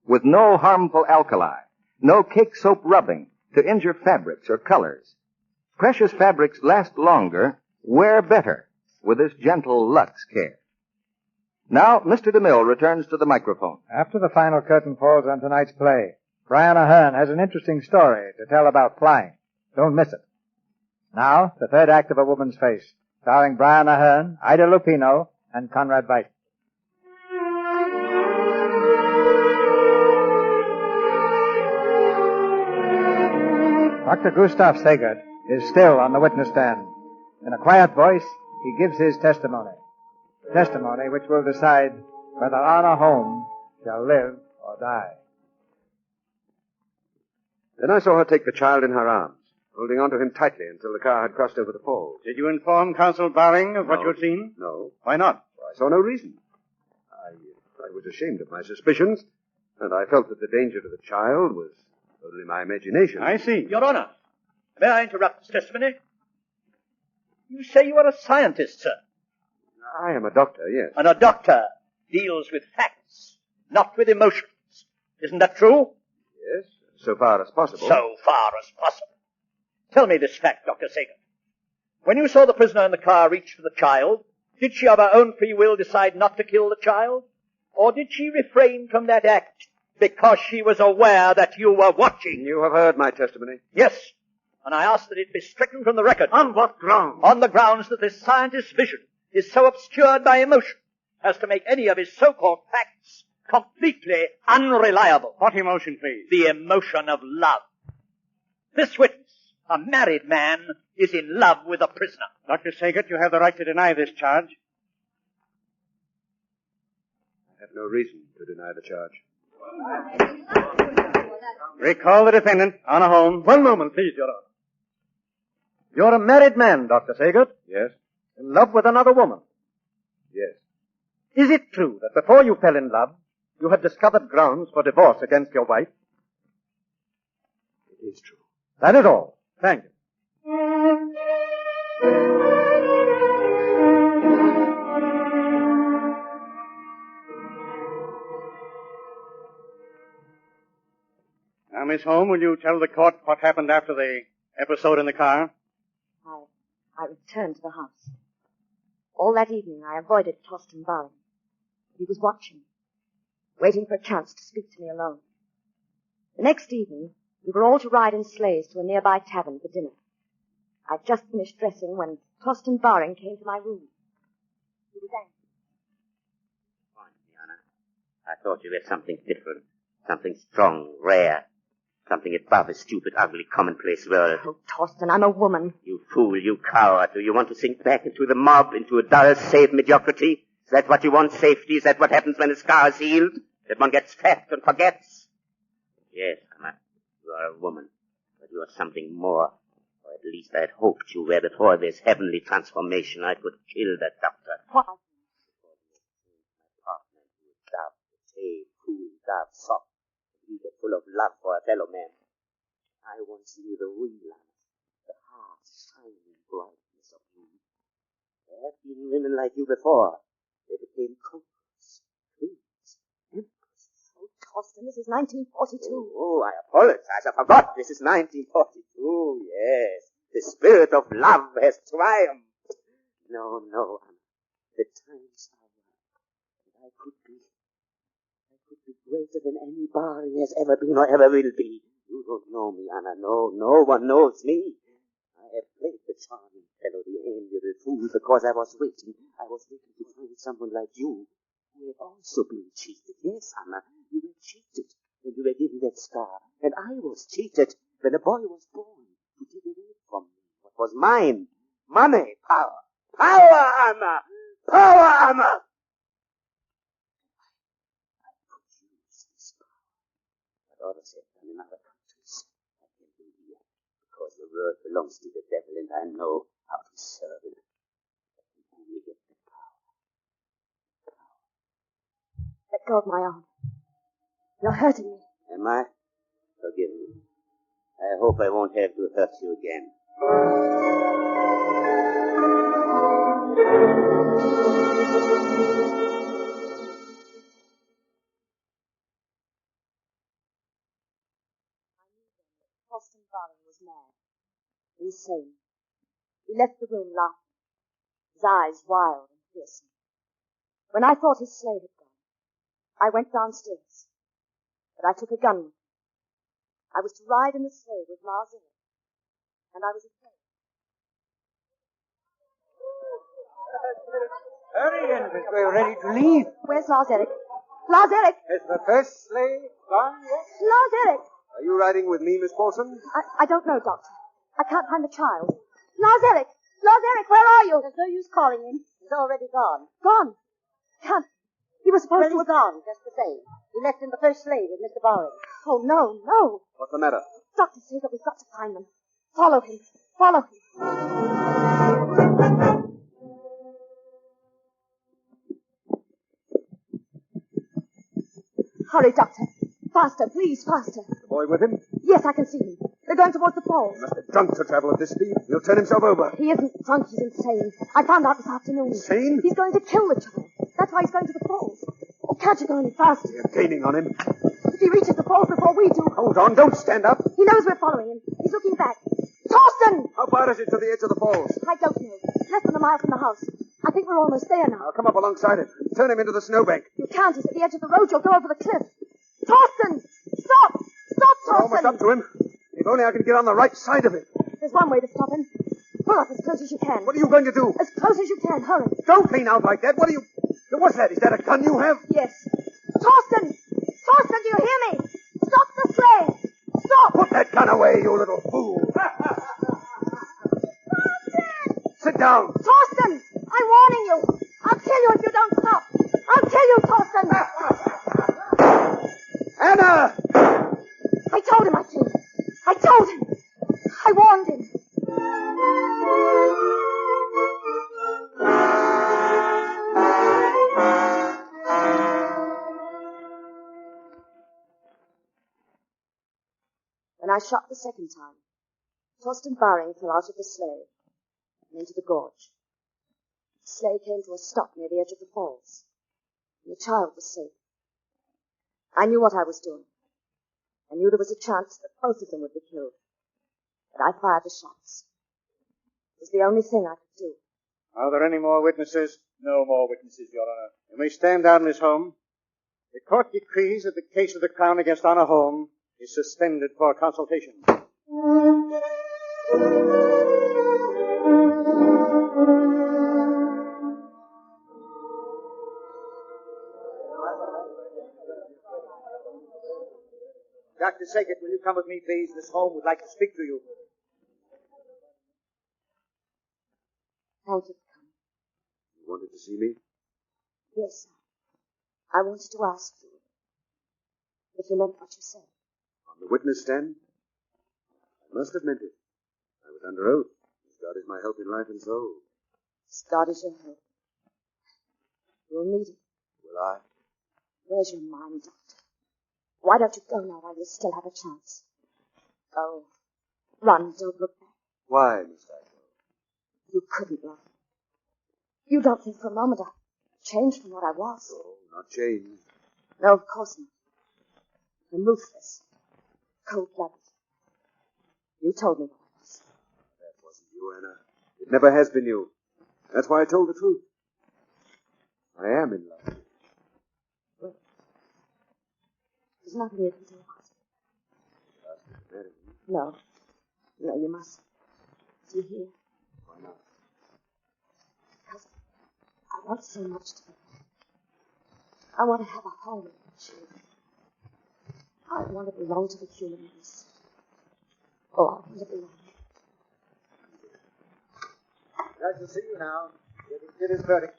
with no harmful alkali, no cake soap rubbing to injure fabrics or colors. Precious fabrics last longer, wear better with this gentle Lux care. Now, Mr. DeMille returns to the microphone. After the final curtain falls on tonight's play, Brian Ahern has an interesting story to tell about flying. Don't miss it. Now, the third act of A Woman's Face, starring Brian Ahern, Ida Lupino, and Conrad Veidt. Dr. Gustav Sagert is still on the witness stand. In a quiet voice, he gives his testimony. Testimony which will decide whether Anna Holm shall live or die. Then I saw her take the child in her arms, holding on to him tightly until the car had crossed over the falls. Did you inform Consul Baring of what No. you had seen? No. Why not? I saw no reason. I was ashamed of my suspicions, and I felt that the danger to the child was only my imagination. I see. Your Honor, may I interrupt this testimony? You say you are a scientist, sir. I am a doctor, yes. And a doctor deals with facts, not with emotions. Isn't that true? Yes, so far as possible. So far as possible. Tell me this fact, Dr. Sagan. When you saw the prisoner in the car reach for the child, did she of her own free will decide not to kill the child? Or did she refrain from that act because she was aware that you were watching? You have heard my testimony. Yes. And I ask that it be stricken from the record. On what grounds? On the grounds that this scientist's vision is so obscured by emotion as to make any of his so-called facts completely unreliable. What emotion, please? The emotion of love. This witness, a married man, is in love with a prisoner. Dr. Saget, you have the right to deny this charge. I have no reason to deny the charge. Recall the defendant, Anna Holm. One moment, please, Your Honor. You're a married man, Dr. Saget. Yes? In love with another woman. Yes. Is it true that before you fell in love, you had discovered grounds for divorce against your wife? It is true. That is all. Thank you. Now, Miss Holm, will you tell the court what happened after the episode in the car? I returned to the house. All that evening I avoided Torsten Baring. He was watching, waiting for a chance to speak to me alone. The next evening, we were all to ride in sleighs to a nearby tavern for dinner. I'd just finished dressing when Torsten Baring came to my room. He was angry. Fine, Anna. I thought you were something different, something strong, rare, something above a stupid, ugly, commonplace world. Oh, Torsten, I'm a woman. You fool, you coward. Do you want to sink back into the mob, into a dull, safe mediocrity? Is that what you want, safety? Is that what happens when the scar is healed? That one gets fat and forgets? Yes, Anna, you are a woman, but you are something more. Or at least I had hoped you were before this heavenly transformation. I could kill that doctor. What? Dove, brave, cool, dove, soft, eager, full of love for a fellow man. I once knew the real love, the hard, shining brightness of you. There have been women like you before. They became conquerors, queens, Torsten. This is 1942. Oh, I apologize. I forgot. This is 1942. Yes. The spirit of love has triumphed. No, Anna. The times are right. I could be greater than any Barring has ever been or ever will be. You don't know me, Anna. No one knows me. I have played the charming fellow, the amiable fool, because I was waiting. I was waiting to find someone like you who had also been cheated. Yes, Anna, you were cheated when you were given that scar. And I was cheated when a boy was born to take away from me what was mine. Money, power. Power, Anna! Power, Anna! I could use this power. What others have done in other countries, I can do here. Because the world belongs to the devil and I know how to serve him. I can only get the power. Let go of my arm. You're hurting me. Am I? Forgive me. I hope I won't have to hurt you again. Torsten Barring was mad. Insane. He left the room laughing, his eyes wild and fearsome. When I thought his sleigh had gone, I went downstairs, but I took a gun with me. I was to ride in the sleigh with Lars Eric, and I was afraid. Hurry, Envis, we're ready to leave. Where's Lars Eric? Lars Eric! Is the first sleigh gone yet? Lars Eric! Are you riding with me, Miss Paulson? I don't know, Doctor. I can't find the child. Lars Eric! Lars Eric, where are you? There's no use calling him. He's already gone. Gone? Can't. He was supposed Well, to... he's gone, just the same. He left in the first sleigh with Mr. Barring. Oh, no. What's the matter? Doctor says that we've got to find them. Follow him. Hurry, Doctor. Faster, please, faster. The boy with him? Yes, I can see him. They're going towards the falls. He must be drunk to travel at this speed. He'll turn himself over. He isn't drunk, he's insane. I found out this afternoon. Insane? He's going to kill the child. That's why he's going to the falls. Oh, can't you go any faster? You're gaining on him. If he reaches the falls before we do... Hold on, don't stand up. He knows we're following him. He's looking back. Torsten! How far is it to the edge of the falls? I don't know. Less than a mile from the house. I think we're almost there now. I'll come up alongside it. Turn him into the snowbank. You can't. He's at the edge of the road. You'll go over the cliff. Torsten! Stop! Stop, We're almost Torsten! up to him. If only I could get on the right side of it. There's one way to stop him. Pull up as close as you can. What are you going to do? As close as you can. Hurry. Don't lean out like that. What are you... What's that? Is that a gun you have? Yes. Torsten! Torsten, do you hear me? Stop the sleigh! Stop! Put that gun away, you little fool. Sit down. Torsten! I'm warning you. I'll kill you if you don't stop. I'll kill you, Torsten! Anna! I told him I'd kill him. I told him. I warned him. When I shot the second time, Torsten Barring fell out of the sleigh and into the gorge. The sleigh came to a stop near the edge of the falls, and the child was safe. I knew what I was doing. I knew there was a chance that both of them would be killed. But I fired the shots. It was the only thing I could do. Are there any more witnesses? No more witnesses, Your Honor. You may stand down, Miss Holmes. The court decrees that the case of the Crown against Honor Holmes is suspended for consultation. Dr. Sackett, will you come with me, please? Miss Holmes would like to speak to you. Thank you for coming. You wanted to see me? Yes, sir. I wanted to ask you if you meant what you said. On the witness stand? I must have meant it. I was under oath. As God is my help in life and soul. As God is your help. You'll need it. Will I? Where's your mind, Doctor? Why don't you go now while you still have a chance? Go. Run, don't look back. Why must I go? You couldn't run. You don't think for a moment I've changed from what I was? Oh, not changed. No, of course not. I'm ruthless. Cold-blooded. You told me what I was. That wasn't you, Anna. It never has been you. That's why I told the truth. I am in love. Well, there's nothing you can do about it. No. No, you must. Do you hear? Why not? Because I want so much to be back. I want to have a home with children. I want to belong to the human race. Oh, I want to belong. Glad to see you now. Get his verdict.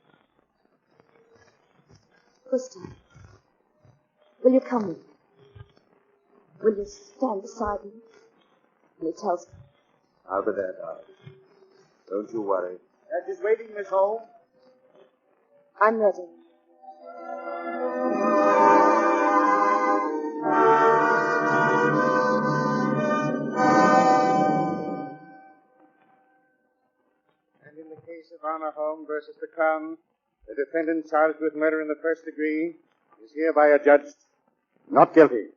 Gustav, will you come with me? Will you stand beside me when he tells me? I'll be there, darling. Don't you worry. Just waiting, Miss Holmes. I'm ready. And in the case of Honor Holmes versus the Crown, the defendant charged with murder in the first degree is hereby adjudged not guilty.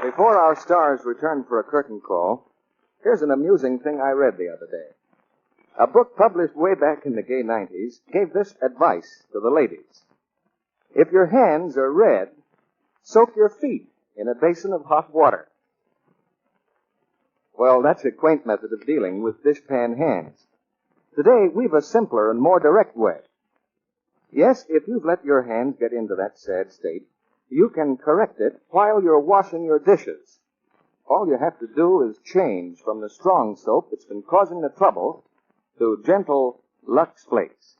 Before our stars return for a curtain call, here's an amusing thing I read the other day. A book published way back in the gay 90s gave this advice to the ladies. If your hands are red, soak your feet in a basin of hot water. Well, that's a quaint method of dealing with dishpan hands. Today, we've a simpler and more direct way. Yes, if you've let your hands get into that sad state, you can correct it while you're washing your dishes. All you have to do is change from the strong soap that's been causing the trouble to gentle Lux Flakes.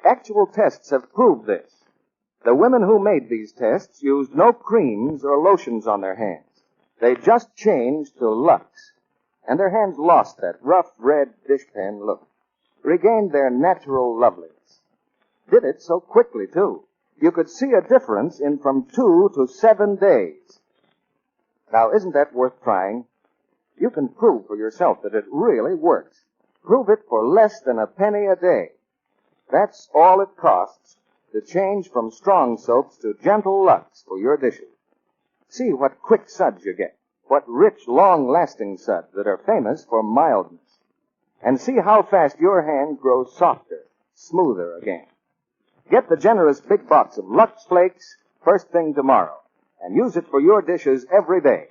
Actual tests have proved this. The women who made these tests used no creams or lotions on their hands. They just changed to Lux, and their hands lost that rough red dishpan look, regained their natural loveliness. Did it so quickly, too. You could see a difference in from 2 to 7 days. Now, isn't that worth trying? You can prove for yourself that it really works. Prove it for less than a penny a day. That's all it costs to change from strong soaps to gentle Lux for your dishes. See what quick suds you get, what rich, long-lasting suds that are famous for mildness. And see how fast your hands grow softer, smoother again. Get the generous big box of Lux Flakes first thing tomorrow, and use it for your dishes every day.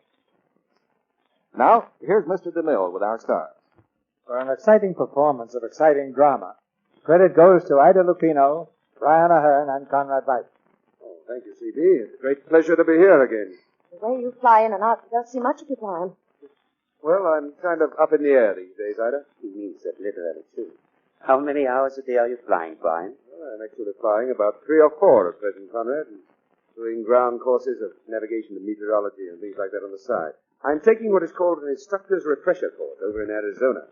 Now, here's Mr. DeMille with our stars. For an exciting performance of exciting drama, credit goes to Ida Lupino, Brian Ahern, and Conrad Weiss. Oh, thank you, C.B. It's a great pleasure to be here again. The way you fly in and out, you don't see much of your time. Well, I'm kind of up in the air these days, Ida. He means that literally, too. How many hours a day are you flying, Brian? Well, I'm actually flying about 3 or 4 at present, Conrad, and doing ground courses of navigation and meteorology and things like that on the side. I'm taking what is called an instructor's refresher course over in Arizona.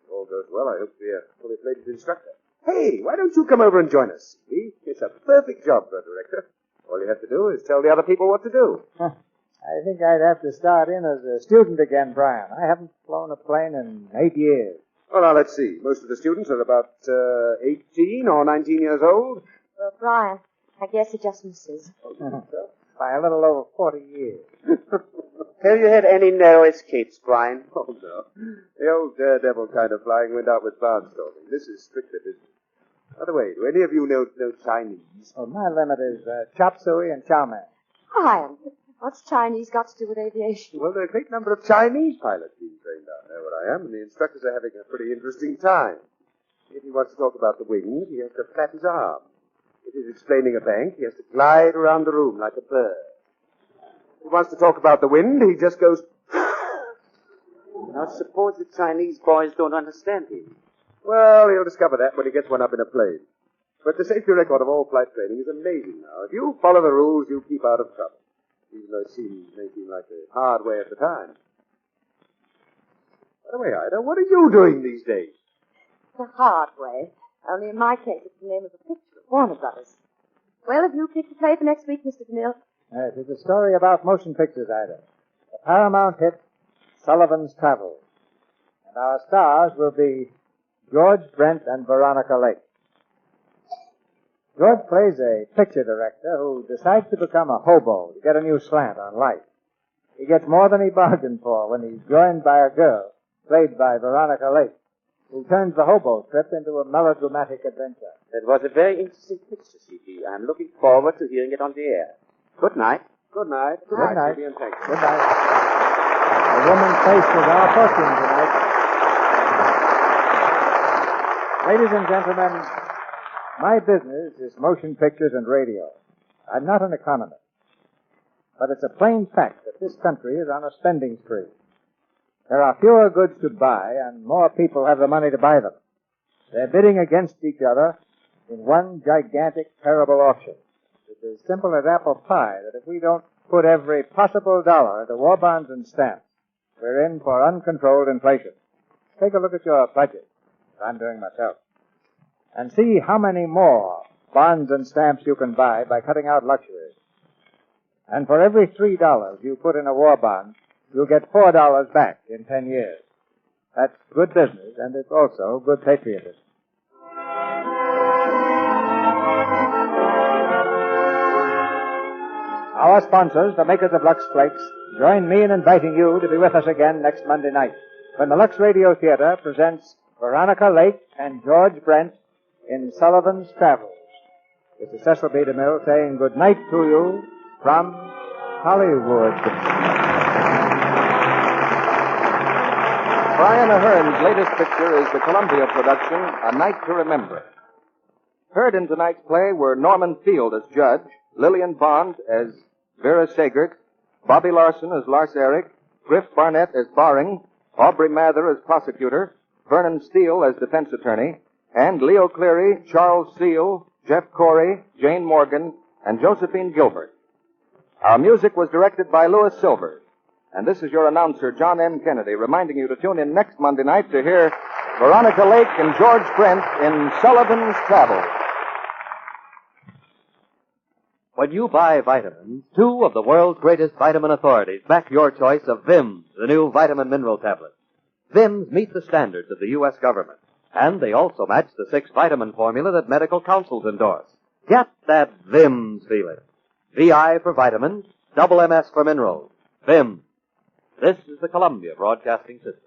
If all goes well, I hope to be a fully-fledged instructor. Hey, why don't you come over and join us, C.B.? It's a perfect job for a director. All you have to do is tell the other people what to do. I think I'd have to start in as a student again, Brian. I haven't flown a plane in 8 years. Well, now, let's see. Most of the students are about 18 or 19 years old. Well, Brian, I guess he just misses. By a little over 40 years. Have you had any narrow escapes, Brian? Oh, no. The old daredevil kind of flying went out with barnstorming. This is strictly business. By the way, do any of you know Chinese? Well, my limit is chop suey and chow mein. Brian, what's Chinese got to do with aviation? Well, there are a great number of Chinese pilots being trained down there where I am, and the instructors are having a pretty interesting time. If he wants to talk about the wings, he has to flap his arm. If he's explaining a bank, he has to glide around the room like a bird. If he wants to talk about the wind, he just goes... Now, suppose the Chinese boys don't understand him. Well, he'll discover that when he gets one up in a plane. But the safety record of all flight training is amazing now. If you follow the rules, you keep out of trouble. Even though it may seem like a hard way at the time. By the way, Ida, what are you doing these days? The hard way. Only in my case, it's the name of a picture of Warner Brothers. Well, have you picked a play for next week, Mr. DeMille? It is a story about motion pictures, Ida. The Paramount hit Sullivan's Travels. And our stars will be George Brent and Veronica Lake. George plays a picture director who decides to become a hobo to get a new slant on life. He gets more than he bargained for when he's joined by a girl, played by Veronica Lake, who turns the hobo trip into a melodramatic adventure. That was a very interesting picture, C.P. I'm looking forward to hearing it on the air. Good night. Good night. Good night. We'll be in touch. Good night. A woman's face is our fortune tonight. Ladies and gentlemen, my business is motion pictures and radio. I'm not an economist. But it's a plain fact that this country is on a spending spree. There are fewer goods to buy, and more people have the money to buy them. They're bidding against each other in one gigantic, terrible auction. It's as simple as apple pie that if we don't put every possible dollar into war bonds and stamps, we're in for uncontrolled inflation. Take a look at your budget, as I'm doing myself, and see how many more bonds and stamps you can buy by cutting out luxuries. And for every $3 you put in a war bond, you'll get $4 back in 10 years. That's good business, and it's also good patriotism. Our sponsors, the makers of Lux Flakes, join me in inviting you to be with us again next Monday night, when the Lux Radio Theater presents Veronica Lake and George Brent in Sullivan's Travels. This is Cecil B. DeMille saying good night to you from Hollywood. Brian Ahern's latest picture is the Columbia production, A Night to Remember. Heard in tonight's play were Norman Field as judge, Lillian Bond as Vera Sagert, Bobby Larson as Lars Eric, Griff Barnett as Baring, Aubrey Mather as prosecutor, Vernon Steele as defense attorney, and Leo Cleary, Charles Seal, Jeff Corey, Jane Morgan, and Josephine Gilbert. Our music was directed by Louis Silver. And this is your announcer, John M. Kennedy, reminding you to tune in next Monday night to hear Veronica Lake and George Brent in Sullivan's Travels. When you buy vitamins, two of the world's greatest vitamin authorities back your choice of Vims, the new vitamin mineral tablet. Vims meet the standards of the U.S. government, and they also match the 6 vitamin formula that medical councils endorse. Get that Vims feeling. VI for vitamins, double MS for minerals. Vims. This is the Columbia Broadcasting System.